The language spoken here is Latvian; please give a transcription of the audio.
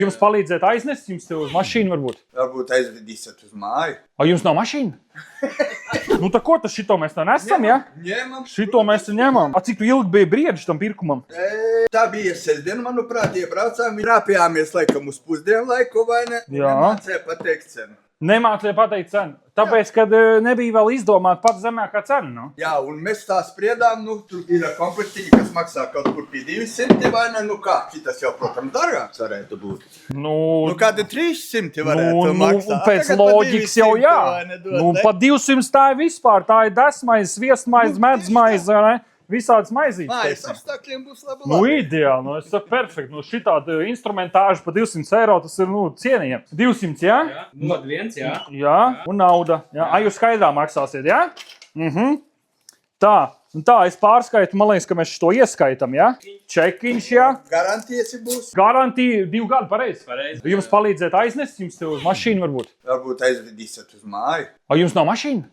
Jums palīdzēt aiznest, jums te uz mašīnu varbūt? Varbūt aizvedīsiet uz māju. O, jums nav mašīna? Nu, tā ko tas šito mēs tā nesam, ja? Ņemam. Šito mēs te ņemam. A, cik tu ilgi bija briedži tam pirkumam? Tā bija sestdiena, manuprāt, iebraucām. Rāpjāmies laikam uz pusdienu laiku, vai ne? Jā. Nemācēja pateikt cenu. Nemācīja pateikt cenu. Tāpēc, kad nebija vēl izdomāta pats zemākā cena, nu? Jā, un mēs tā spriedām, nu, tur ir komplektiņi, kas maksā kaut kur pie 200, vai ne? Nu kā, šitas jau, protams, dārgāks varētu būt. Nu, kādi 300 varētu maksāt. Pēc loģikas jau jā. Nu, pa 200 tā ir vispār. Tā ir desmaize, sviestmaize, medzmaize, vai ne? Visādas maizītes. Mājas apstākļiem būs labi. Nu, ideāli. Nu, es saku, perfekti. Nu, šitāda instrumentāža pa 200 eiro, tas ir, nu, cienījams. 200, jā? Jā, mod viens, jā. Jā, un nauda. Jā. A, jūs skaidrā maksāsiet, jā? Tā, un tā, es pārskaitu, man liekas, ka mēs šo ieskaitam, jā? Čekiņš, jā? Garantijas būs. Garantija 2 gadu, pareizi? Pareizi. Jums palīdzēt aiznest, jums te uz mašīnu varbūt? Varbūt aizvedīsiet uz māju. O, jums nav mašīna?